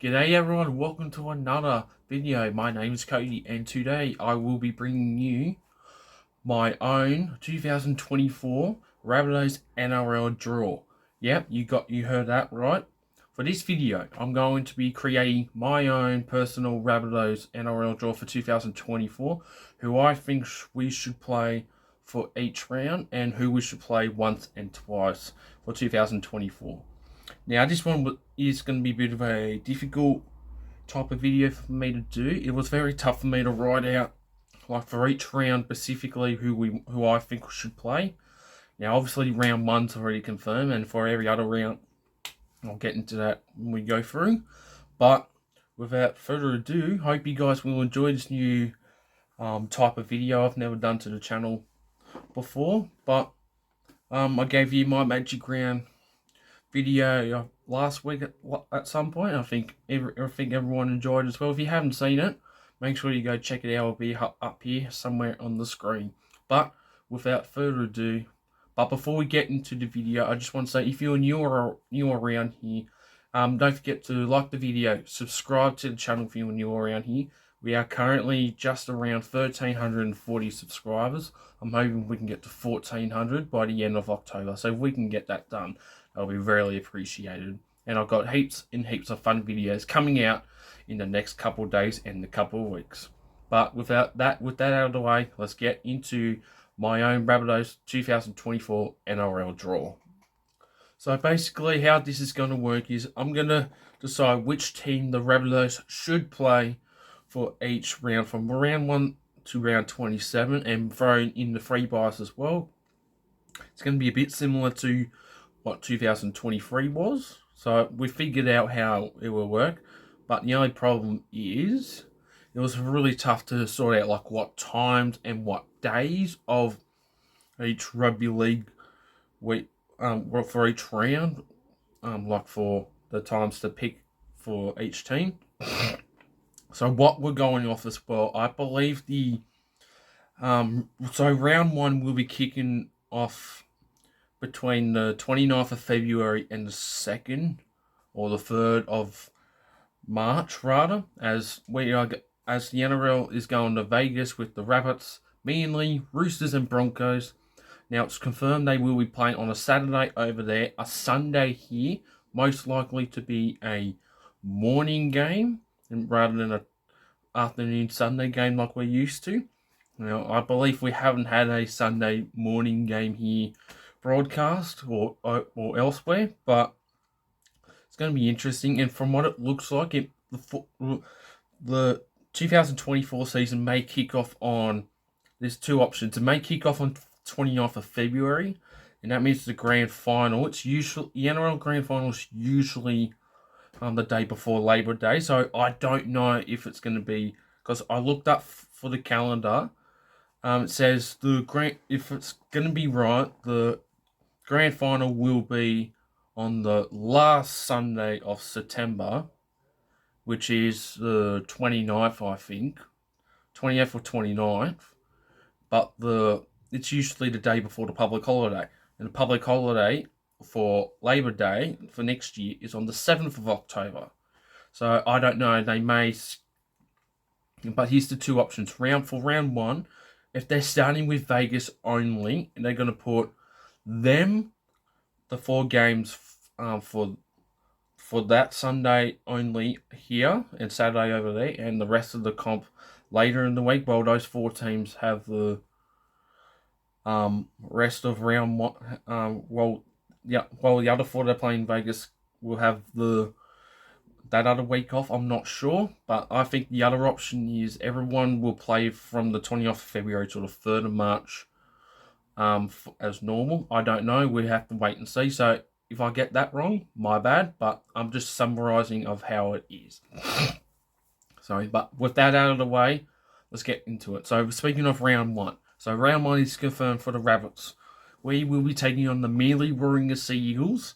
G'day everyone, welcome to another video. My name is Cody and today I will be bringing you my own 2024 Rabbitohs NRL Draw. Yep, you heard that right. For this video, I'm going to be creating my own personal Rabbitohs NRL Draw for 2024, who I think we should play for each round and who we should play once and twice for 2024. Now, this one is going to be a bit of a difficult type of video for me to do. It was very tough for me to write out, like for each round specifically, who I think should play. Now, obviously, round one's already confirmed, and for every other round, I'll get into that when we go through. But without further ado, hope you guys will enjoy this new type of video I've never done to the channel before. But I gave you my Magic Round video last week at some point. I think everyone enjoyed it as well. If you haven't seen it, make sure you go check it out. It'll be up here somewhere on the screen. But without further ado, before we get into the video, I just want to say, if you're new around here, don't forget to like the video, subscribe to the channel if you're new around here. We are currently just around 1,340 subscribers. I'm hoping we can get to 1,400 by the end of October. So if we can get that done, that'll be really appreciated. And I've got heaps and heaps of fun videos coming out in the next couple of days and the couple of weeks. But with that out of the way, let's get into my own Rabbitohs 2024 NRL Draw. So basically how this is going to work is I'm going to decide which team the Rabbitohs should play for each round, from round 1 to round 27, and throw in the free buys as well. It's going to be a bit similar to what 2023 was. So we figured out how it will work. But the only problem is it was really tough to sort out like what times and what days of each rugby league week for each round, like for the times to pick for each team. So what we're going off as well, I believe so round 1 will be kicking off between the 29th of February and the 2nd or the 3rd of March, rather, as the NRL is going to Vegas with the Rabbits, Manly, Roosters and Broncos. Now, it's confirmed they will be playing on a Saturday over there, a Sunday here, most likely to be a morning game rather than an afternoon Sunday game like we're used to. Now, I believe we haven't had a Sunday morning game here broadcast or elsewhere, but it's going to be interesting. And from what it looks like, the 2024 season may kick off on, there's two options. It may kick off on 29th of February, and that means the grand final. It's usually, the NRL grand final is usually the day before Labor Day, so I don't know if it's going to be, because I looked up for the calendar. It says if it's going to be right, the grand final will be on the last Sunday of September, which is the 29th, I think. 28th or 29th. But it's usually the day before the public holiday. And the public holiday for Labor Day for next year is on the 7th of October. So I don't know, they may. But here's the two options. For round 1, if they're starting with Vegas only, and they're going to put the 4 games for that Sunday only here and Saturday over there, and the rest of the comp later in the week, while those 4 teams have the rest of round 1. While the other 4 that are playing Vegas will have that other week off. I'm not sure, but I think the other option is everyone will play from the 20th of February to the 3rd of March as normal. I don't know. We have to wait and see. So if I get that wrong, my bad, but I'm just summarizing of how it is. Sorry, but with that out of the way, let's get into it. So speaking of round 1. So round 1 is confirmed for the Rabbits. We will be taking on the Manly Warrior Sea Eagles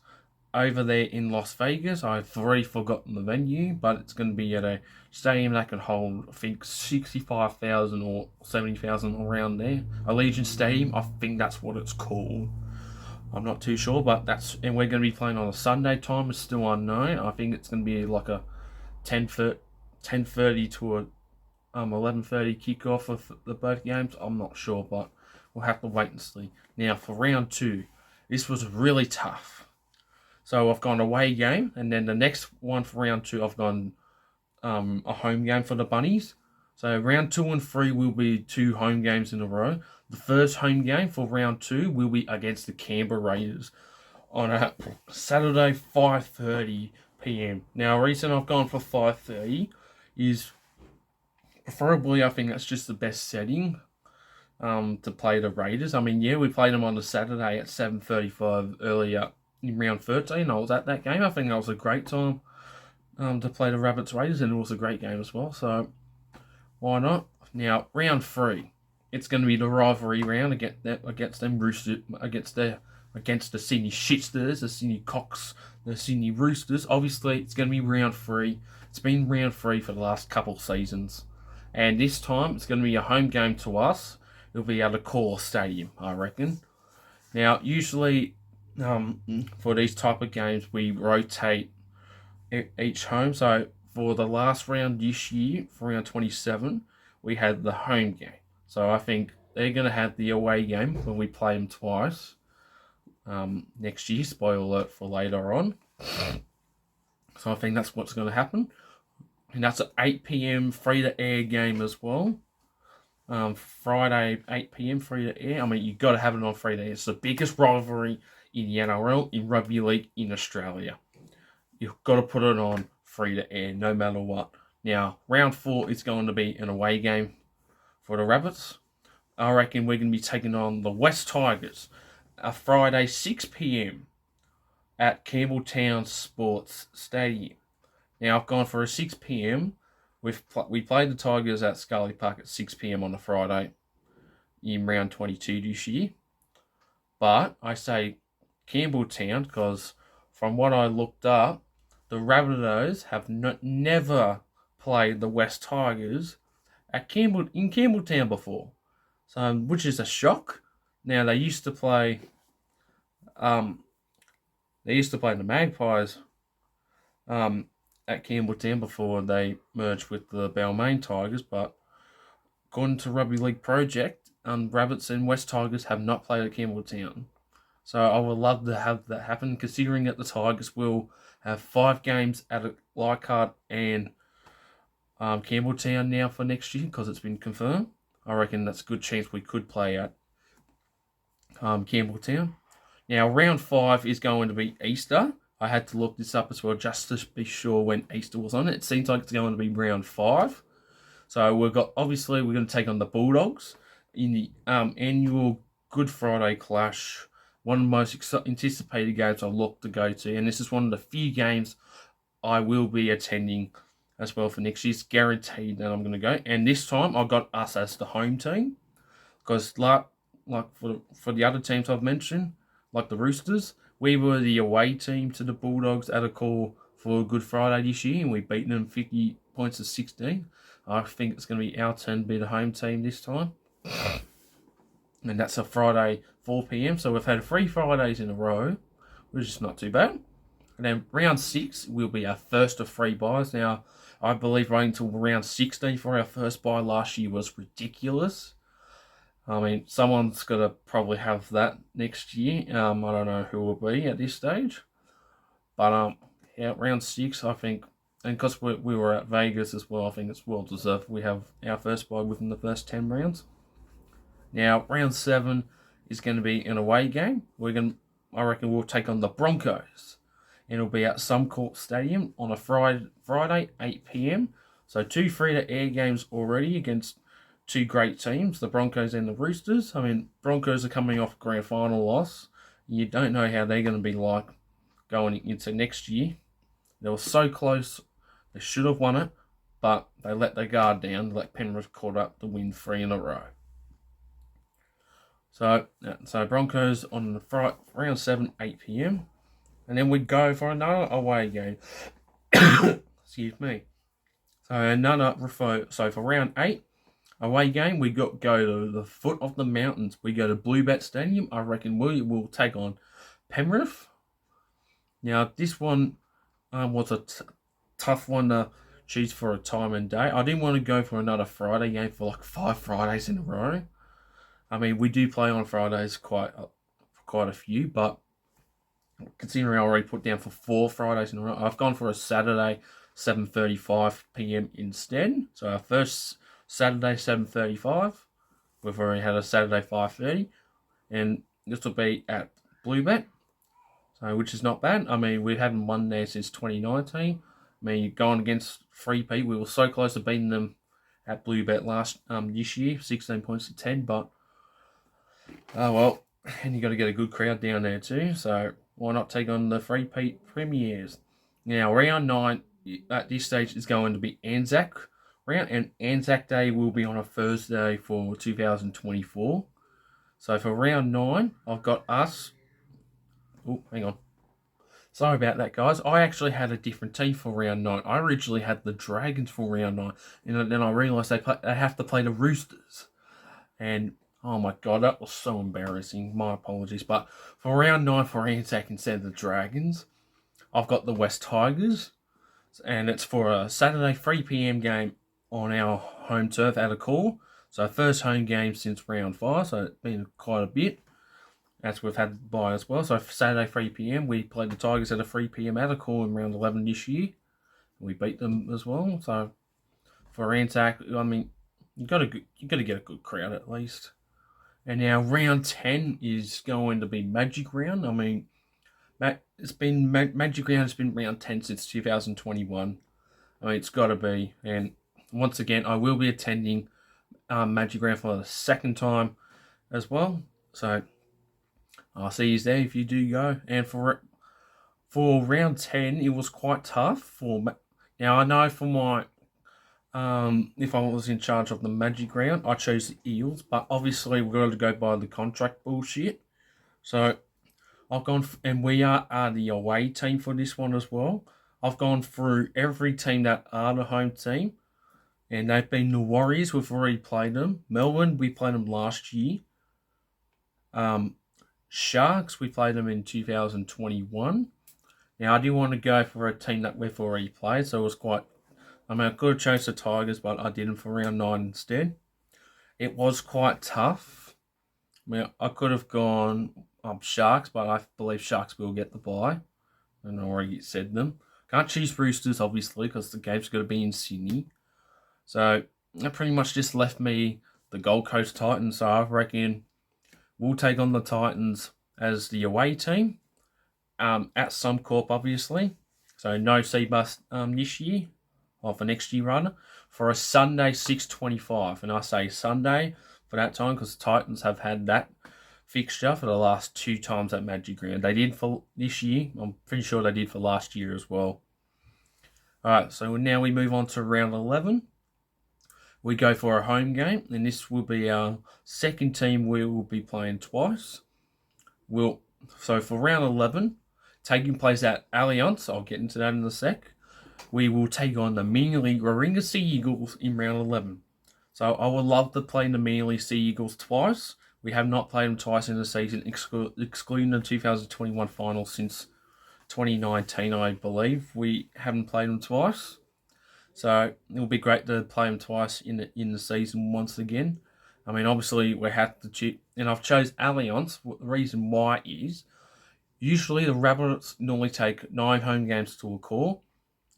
over there in Las Vegas. I've already forgotten the venue, but it's going to be at a stadium that can hold, I think, 65,000 or 70,000 around there. Allegiant Stadium, I think that's what it's called. I'm not too sure, but and we're going to be playing on a Sunday time. It's still unknown. I think it's going to be like a 10:30 to a 11:30 kickoff of the both games. I'm not sure, but we'll have to wait and see. Now for round 2, this was really tough. So I've gone away game, and then the next one for round 2, I've gone a home game for the Bunnies. So round 2 and 3 will be 2 home games in a row. The first home game for round 2 will be against the Canberra Raiders on a Saturday 5:30 p.m. Now, the reason I've gone for 5:30 is preferably I think that's just the best setting to play the Raiders. I mean, yeah, we played them on the Saturday at 7:35 earlier in round 13. I was at that game. I think that was a great time to play the Rabbits Raiders, and it was a great game as well. So why not? Now round 3, it's going to be the rivalry round against them Roosters, against the Sydney Shitsters, the Sydney Cocks, the Sydney Roosters. Obviously, it's going to be round 3. It's been round 3 for the last couple seasons, and this time it's going to be a home game to us. It'll be at a Core Stadium, I reckon. Now, usually for these type of games, we rotate each home. So for the last round this year, for round 27, we had the home game. So I think they're going to have the away game when we play them twice next year. Spoiler alert for later on. So I think that's what's going to happen. And that's an 8 p.m. free-to-air game as well. Friday, 8 p.m. free-to-air. I mean, you've got to have it on free-to-air. It's the biggest rivalry in the NRL, in rugby league in Australia. You've got to put it on free-to-air no matter what. Now, round 4 is going to be an away game for the Rabbits. I reckon we're going to be taking on the West Tigers. A Friday, 6 p.m. at Campbelltown Sports Stadium. Now, I've gone for a 6 p.m. We played the Tigers at Scully Park at 6 p.m. on a Friday in round 22 this year. But I say Campbelltown because from what I looked up, the Rabbitohs have never played the West Tigers in Campbelltown before, so which is a shock. Now they used to play the Magpies at Campbelltown before they merged with the Balmain Tigers, but according to Rugby League Project, Rabbits and West Tigers have not played at Campbelltown. So I would love to have that happen, considering that the Tigers will have 5 games at Leichhardt and Campbelltown now for next year because it's been confirmed. I reckon that's a good chance we could play at Campbelltown. Now, round 5 is going to be Easter. I had to look this up as well just to be sure when Easter was on it. It seems like it's going to be round 5. So we're going to take on the Bulldogs in the annual Good Friday clash. One of the most anticipated games I look to go to, and this is one of the few games I will be attending as well for next year. It's guaranteed that I'm going to go, and this time I got us as the home team because, like for the other teams I've mentioned, like the Roosters, we were the away team to the Bulldogs at a call for Good Friday this year, and we beat them 50 points to 16. I think it's going to be our turn to be the home team this time. And that's a Friday, 4 p.m. So we've had 3 Fridays in a row, which is not too bad. And then round 6 will be our first of 3 buys. Now, I believe waiting until round 16 for our first buy last year was ridiculous. I mean, someone's got to probably have that next year. I don't know who will be at this stage. But yeah, round 6, I think, and because we were at Vegas as well, I think it's well deserved. We have our first buy within the first 10 rounds. Now, round 7 is going to be an away game. I reckon we'll take on the Broncos. And it'll be at Suncorp Stadium on a Friday, 8 p.m. So 2 free-to-air games already against 2 great teams, the Broncos and the Roosters. I mean, Broncos are coming off a grand final loss. You don't know how they're going to be like going into next year. They were so close. They should have won it, but they let their guard down. Let Penrith caught up to win 3 in a row. So Broncos on the round 7, 8 p.m. And then we go for another away game. Excuse me. So for round 8, away game, we go to the foot of the mountains. We go to Bluebet Stadium. I reckon we will take on Penrith. Now, this one was a tough one to choose for a time and day. I didn't want to go for another Friday game for like 5 Fridays in a row. I mean, we do play on Fridays quite a few, but considering I already put down for 4 Fridays in a row, I've gone for a Saturday 7:35 p.m. instead. So our first Saturday 7:35. We've already had a Saturday 5:30, and this will be at Bluebet, so which is not bad. I mean, we haven't won there since 2019. I mean, going against 3P, we were so close to beating them at Bluebet this year, 16 points to 10, but oh well, and you got to get a good crowd down there too, so why not take on the 3P premiers? Now, round 9 at this stage is going to be Anzac round, and Anzac Day will be on a Thursday for 2024. So for round 9, I've got us. Oh, hang on. Sorry about that, guys. I actually had a different team for round 9. I originally had the Dragons for round 9, and then I realised they have to play the Roosters. And oh my god, that was so embarrassing. My apologies. But for round 9 for Anzac instead of the Dragons, I've got the West Tigers, and it's for a Saturday 3 p.m. game on our home turf at a call. So first home game since round 5, so it's been quite a bit. As we've had to buy as well. So Saturday 3 p.m. we played the Tigers at a 3 p.m. at a call in round 11 this year. We beat them as well. So for Anzac, I mean, you got to get a good crowd at least. And now round 10 is going to be Magic Round. I mean, it's been Magic Round has been round 10 since 2021. I mean, it's got to be. And once again, I will be attending Magic Round for the second time as well. So I'll see you there if you do go. And for round 10, it was quite tough. Now, I know for my if I was in charge of the Magic Round, I chose the Eels, but obviously we've got to go by the contract bullshit. So I've gone, and we are the away team for this one as well. I've gone through every team that are the home team, and they've been the Warriors. We've already played them. Melbourne, we played them last year. Sharks, we played them in 2021. Now, I do want to go for a team that we've already played, so it was quite... I mean, I could have chose the Tigers, but I didn't for round 9 instead. It was quite tough. I mean, I could have gone Sharks, but I believe Sharks will get the bye. And I already said them. Can't choose Roosters, obviously, because the game's got to be in Sydney. So, that pretty much just left me the Gold Coast Titans, so I reckon we'll take on the Titans as the away team at Suncorp, obviously. So no Seabus this year, or for next year rather, for a Sunday 6:25. And I say Sunday for that time because the Titans have had that fixture for the last 2 times at Magic Round. They did for this year. I'm pretty sure they did for last year as well. Alright, so now we move on to round 11. We go for a home game, and this will be our second team we will be playing twice. So for round 11, taking place at Allianz, I'll get into that in a sec, we will take on the Manly Warringah Sea Eagles in round 11. So I would love to play the Manly Sea Eagles twice. We have not played them twice in the season, excluding the 2021 final since 2019, I believe. We haven't played them twice. So it'll be great to play them twice in the season once again. I mean, obviously we have to choose, and I've chose Allianz. The reason why is usually the Rabbitohs normally take 9 home games to a core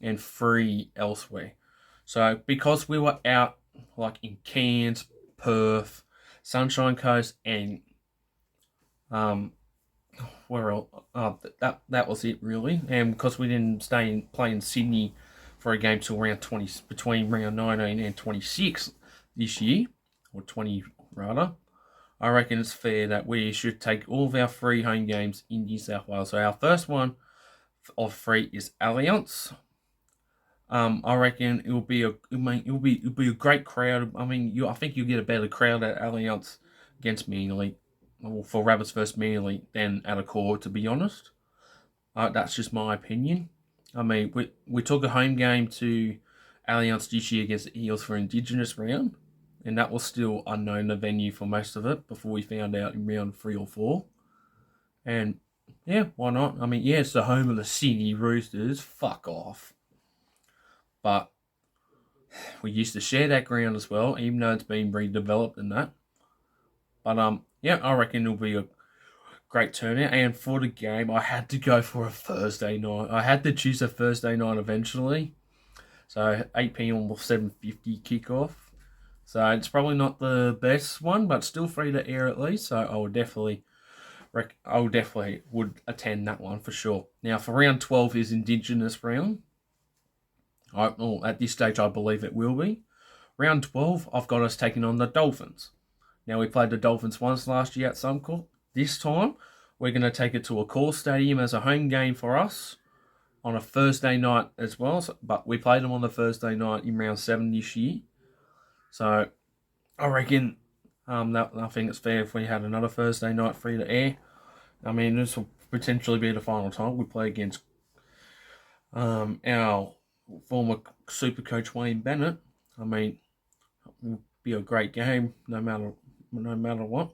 and 3 elsewhere. So because we were out like in Cairns, Perth, Sunshine Coast, and where else? That was it really. And because we didn't play in Sydney for a game till round 20, between round 19 and 26 this year, or 20 rather, I reckon it's fair that we should take all of our 3 home games in New South Wales. So our first one of 3 is Allianz. I reckon it'll be a great crowd. I mean, I think you'll get a better crowd at Allianz against Manly, or for Rabbits versus Manly, than at a core, to be honest. That's just my opinion. I mean, we took a home game to Allianz this year against the Eels for Indigenous round, and that was still unknown, the venue for most of it, before we found out in round 3 or 4. And yeah, why not? I mean, yeah, it's the home of the Sydney Roosters. Fuck off. But We used to share that ground as well, even though it's been redeveloped and that. But yeah, I reckon it'll be a great turnout. And for the game, I had to go for a Thursday night. I had to choose a Thursday night eventually. So 8 p.m. or 7:50 kickoff. So it's probably not the best one, but still free to air at least. So I would attend that one for sure. Now for round 12 is Indigenous round. At this stage, I believe it will be. Round 12, I've got us taking on the Dolphins. Now, we played the Dolphins once last year at Suncorp. This time, we're going to take it to a core stadium as a home game for us on a Thursday night as well. But we played them on the Thursday night in round 7 this year. So, I reckon I think it's fair if we had another Thursday night free to air. I mean, this will potentially be the final time we play against our former super coach Wayne Bennett. I mean, it will be a great game no matter what.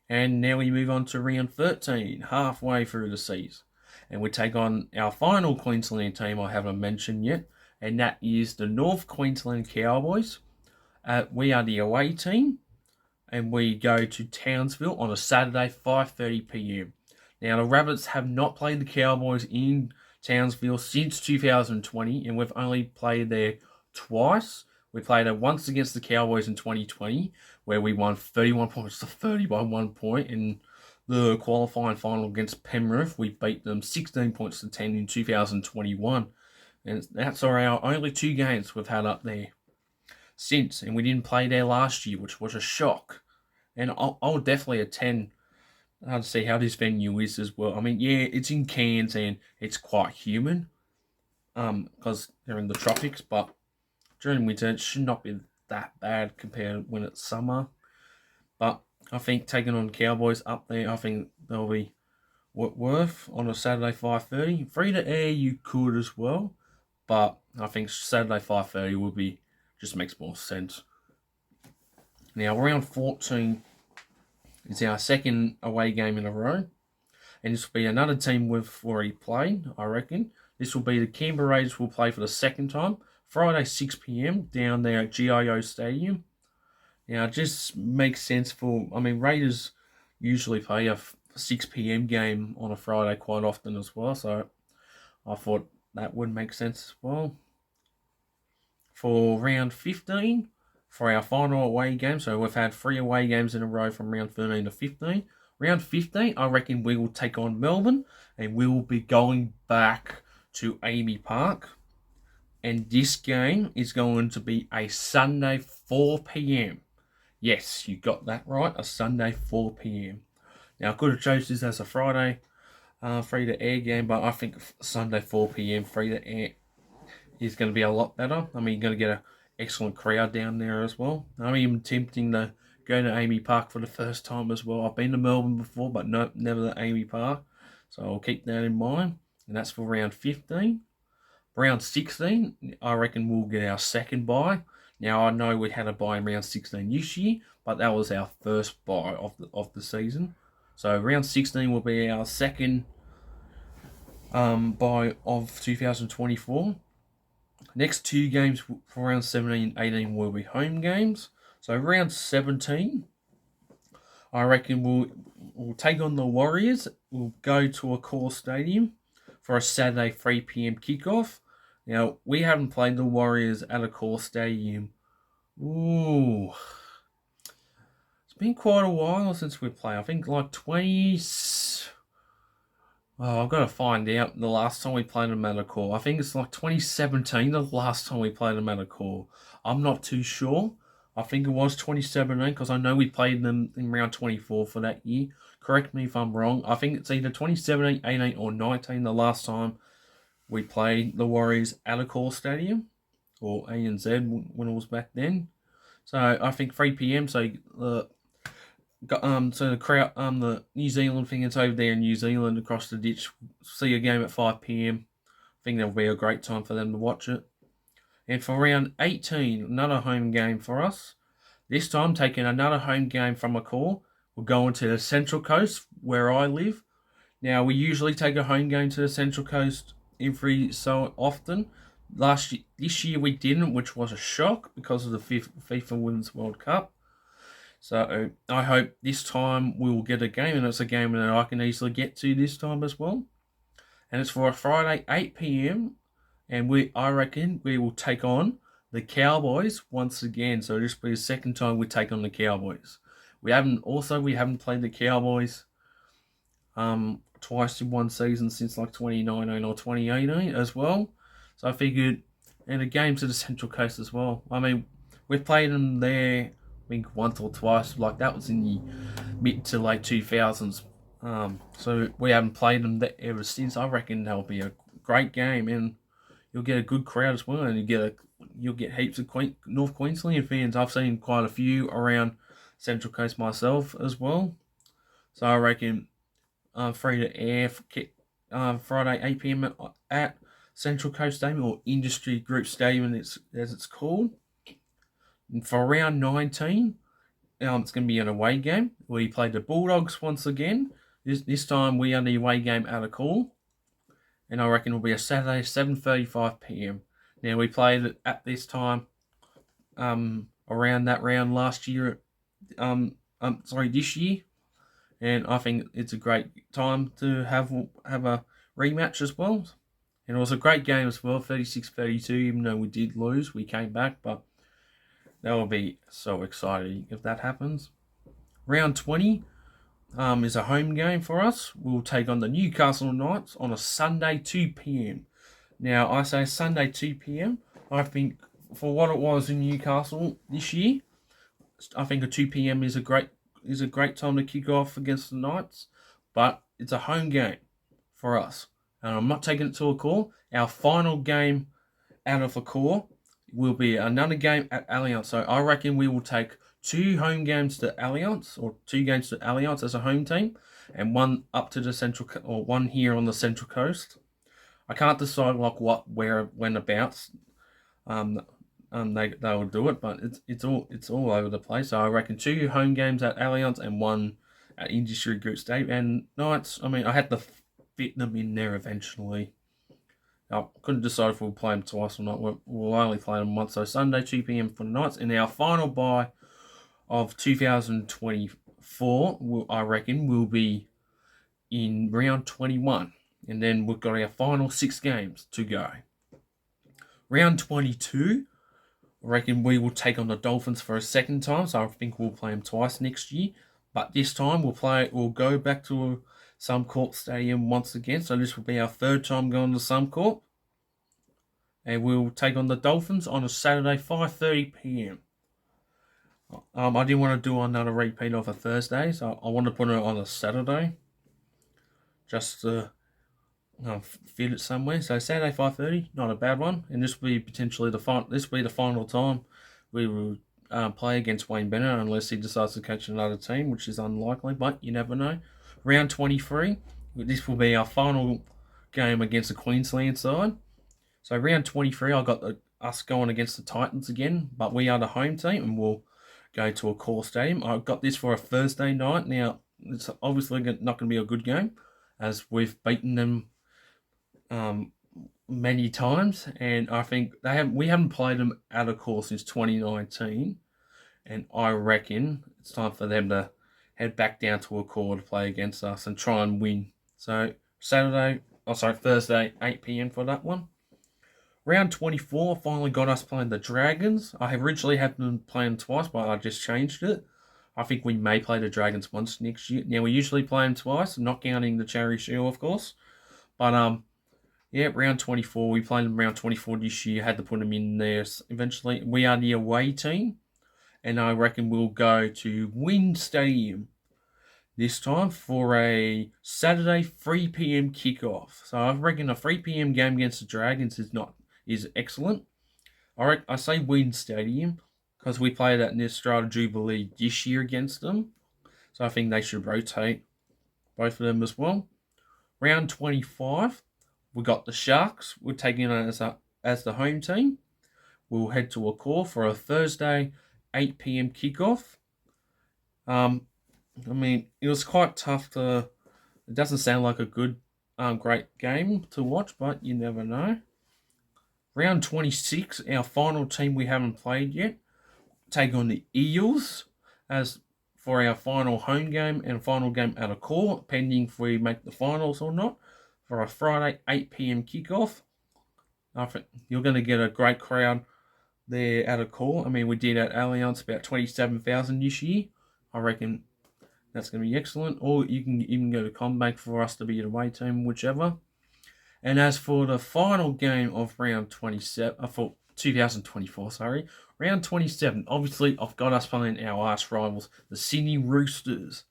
And now we move on to round 13, halfway through the season. And we take on our final Queensland team I haven't mentioned yet, and that is the North Queensland Cowboys. We are the away team, and we go to Townsville on a Saturday, 5:30 p.m. Now, the Rabbits have not played the Cowboys in Townsville since 2020, and we've only played there twice. We played it once against the Cowboys in 2020, where we won 31 points to 30 by 1 point. In the qualifying final against Penrith, we beat them 16 points to 10 in 2021. And that's our only 2 games we've had up there since. And we didn't play there last year, which was a shock. And I'll definitely attend to see how this venue is as well. I mean, yeah, it's in Cairns and it's quite humid because they're in the tropics, but during winter it should not be that bad compared when it's summer. But I think taking on Cowboys up there, I think they'll be worth on a Saturday 5:30. Free to air you could as well, but I think Saturday 5:30 would be just makes more sense. Now round 14 is our second away game in a row, and this will be another team we've already played, I reckon. This will be the Canberra Raiders will play for the second time, Friday 6 p.m. down there at GIO Stadium. Now, it just makes sense Raiders usually play a 6 p.m. game on a Friday quite often as well, so I thought that would make sense as well. For round 15, for our final away game, so we've had 3 away games in a row from round 13 to 15. Round 15, I reckon we will take on Melbourne, and we will be going back to Amy Park. And this game is going to be a Sunday 4 p.m. Yes, you got that right, a Sunday 4 p.m. Now, I could have chosen this as a Friday free-to-air game, but I think Sunday 4 p.m. free-to-air is going to be a lot better. I mean, you're going to get an excellent crowd down there as well. I'm even tempting to go to Amy Park for the first time as well. I've been to Melbourne before, but no, never to Amy Park. So I'll keep that in mind. And that's for round 15. Round 16, I reckon we'll get our second bye. Now, I know we had a bye in round 16 this year, but that was our first bye of the season. So round 16 will be our second bye of 2024. Next 2 games for round 17 and 18 will be home games. So round 17, I reckon we'll take on the Warriors. We'll go to a core stadium for a Saturday 3 p.m. kickoff. Now, we haven't played the Warriors at a core stadium. Ooh. It's been quite a while since we played. I think like 20... Oh, I've got to find out the last time we played them at a core. I think it's like 2017, the last time we played them at a core. I'm not too sure. I think it was 2017 because I know we played them in round 24 for that year. Correct me if I'm wrong. I think it's either 2017, 18 or 19 the last time we played the Warriors at a core stadium, or ANZ when it was back then. So I think 3 p.m. So the crowd, the New Zealand thing is over there in New Zealand across the ditch. See a game at 5 p.m. I think that'll be a great time for them to watch it. And for round 18, another home game for us. This time taking another home game from a core. We're going to the Central Coast where I live. Now we usually take a home game to the Central Coast every so often, This year we didn't, which was a shock because of the FIFA Women's World Cup. So I hope this time we will get a game, and it's a game that I can easily get to this time as well. And it's for a Friday 8 p.m. And I reckon we will take on the Cowboys once again. So this will be the second time we take on the Cowboys. We haven't played the Cowboys twice in one season since like 2019 or 2018 as well. So I figured, and the games to the Central Coast as well. I mean, we've played them there, I think once or twice. Like that was in the mid to late 2000s. So we haven't played them ever since. I reckon that'll be a great game, and you'll get a good crowd as well, and you'll get heaps of North Queensland fans. I've seen quite a few around Central Coast myself as well. So I reckon free to air Friday 8 p.m. at Central Coast Stadium, or Industry Group Stadium as it's called. And for round 19, it's going to be an away game. We played the Bulldogs once again. This time we are the away game at a call. And I reckon it'll be a Saturday, 7:35 p.m. Now, we played it at this time around that round last year. This year. And I think it's a great time to have a rematch as well. And it was a great game as well, 36-32, even though we did lose. We came back, but that will be so exciting if that happens. Round 20 is a home game for us. We'll take on the Newcastle Knights on a Sunday 2 p.m. Now, I say Sunday 2 p.m. I think for what it was in Newcastle this year, I think a 2 p.m. is a great time to kick off against the Knights. But it's a home game for us. And I'm not taking it to a call. Our final game out of a call will be another game at Allianz. So I reckon we will take 2 home games to Allianz, or 2 games to Allianz as a home team, and one up to the Central, or one here on the Central Coast. I can't decide like what, where, when abouts. They will do it, but it's all over the place. So I reckon 2 home games at Allianz and 1 at Industry Group Stadium. And Knights, I mean, I had to fit them in there eventually. I couldn't decide if we'll play them twice or not. We'll only play them once. So Sunday 2 p.m. for the Knights, and our final bye of 2024, I reckon, will be in round 21. And then we've got our final 6 games to go. Round 22, I reckon we will take on the Dolphins for a second time. So I think we'll play them twice next year. But this time we'll go back to Suncorp Stadium once again. So this will be our 3rd time going to Suncorp. And we'll take on the Dolphins on a Saturday, 5:30 p.m. I didn't want to do another repeat of a Thursday, so I want to put it on a Saturday, just to fit it somewhere. So Saturday 5:30, not a bad one, and this will be potentially the final time we will play against Wayne Bennett, unless he decides to coach another team, which is unlikely, but you never know. Round 23, this will be our final game against the Queensland side. So round 23, I got us going against the Titans again, but we are the home team, and we'll go to a core stadium. I've got this for a Thursday night. Now, it's obviously not going to be a good game, as we've beaten them many times, and I think we haven't played them at a core since 2019, and I reckon it's time for them to head back down to a core to play against us and try and win. So Thursday 8 p.m. for that one. Round 24 finally got us playing the Dragons. I originally had them playing twice, but I just changed it. I think we may play the Dragons once next year. Now, we usually play them twice, not counting the Charity Shield, of course. But, round 24. We played them round 24 this year. Had to put them in there eventually. We are the away team, and I reckon we'll go to Wynn Stadium this time for a Saturday 3 p.m. kickoff. So I reckon a 3 p.m. game against the Dragons is excellent. I say Wynn Stadium because we played at the Strata Jubilee this year against them. So I think they should rotate both of them as well. Round 25, we got the Sharks. We're taking it as the home team. We'll head to a core for a Thursday 8 p.m. kickoff. I mean, it was quite tough it doesn't sound like a great game to watch, but you never know. Round 26, our final team we haven't played yet, take on the Eels as for our final home game and final game at a call, pending if we make the finals or not, for a Friday 8 p.m. kickoff. I think you're going to get a great crowd there at a call. I mean, we did at Allianz about 27,000 this year. I reckon that's going to be excellent. Or you can even go to CommBank for us to be an away team, whichever. And as for the final game of round 27, for 2024, round 27, obviously I've got us playing our arch rivals, the Sydney Roosters,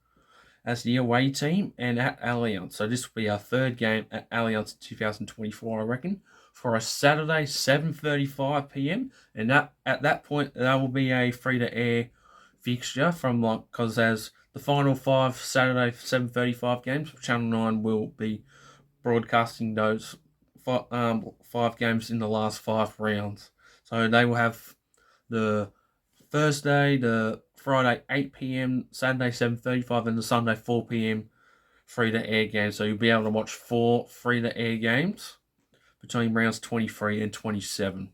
as the away team and at Allianz. So this will be our third game at Allianz 2024, I reckon, for a Saturday 7:35 p.m. And that at that point that will be a free-to-air fixture from because as the final 5 Saturday 7:35 games, Channel 9 will be broadcasting those 5 games in the last 5 rounds. So they will have the Thursday, the Friday 8 p.m, Saturday 7:35, and the Sunday 4 p.m. free-to-air games. So you'll be able to watch 4 free-to-air games between rounds 23 and 27,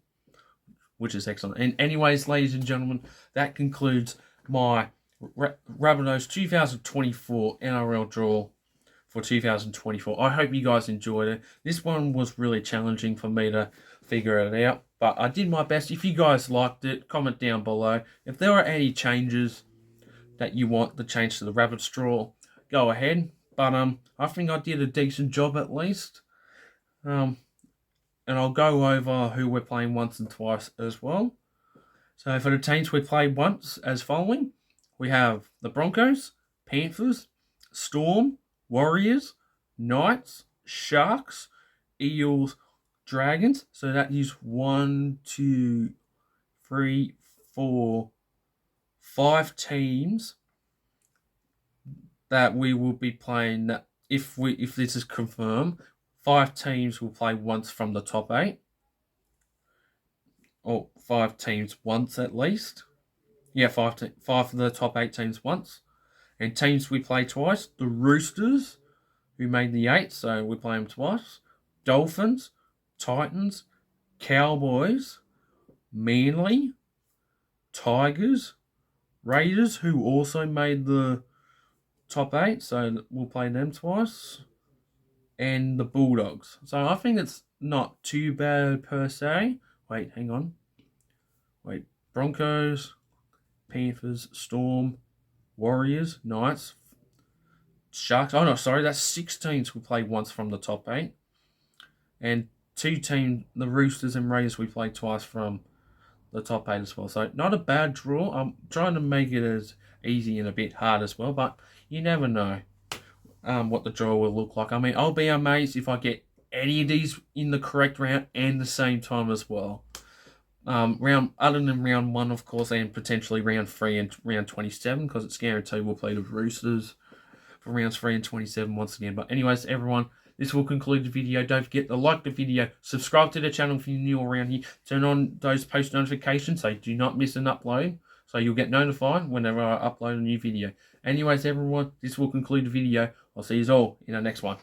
which is excellent. And anyways, ladies and gentlemen, that concludes my Rabbitohs 2024 NRL Draw for 2024. I hope you guys enjoyed it. This one was really challenging for me to figure it out, but I did my best. If you guys liked it, comment down below. If there are any changes that you want to change to the Rabbitohs Draw, go ahead. But I think I did a decent job at least. And I'll go over who we're playing once and twice as well. So for the teams we played once as following, we have the Broncos, Panthers, Storm, Warriors, Knights, Sharks, Eels, Dragons. So that is 1, 2, 3, 4, 5 teams that we will be playing. That if this is confirmed, 5 teams will play once from the top 8. Or 5 teams once at least. Yeah, 5 of the top 8 teams once. And teams we play twice, the Roosters, who made the 8, so we play them twice. Dolphins, Titans, Cowboys, Manly, Tigers, Raiders, who also made the top 8, so we'll play them twice. And the Bulldogs. So I think it's not too bad per se. Wait, hang on. Broncos, Panthers, Storm, Warriors, Knights, Sharks. Oh no, sorry, that's 6 teams we play once from the top 8. And 2 teams, the Roosters and Raiders, we play twice from the top 8 as well. So not a bad draw. I'm trying to make it as easy and a bit hard as well, but you never know what the draw will look like. I mean, I'll be amazed if I get any of these in the correct round and the same time as well. Other than round 1, of course, and potentially round 3 and round 27, because it's guaranteed we'll play the Roosters for rounds 3 and 27 once again. But anyways, everyone, this will conclude the video. Don't forget to like the video, subscribe to the channel if you're new around here, turn on those post notifications so you do not miss an upload, so you'll get notified whenever I upload a new video. Anyways, everyone, this will conclude the video. I'll see you all in the next one.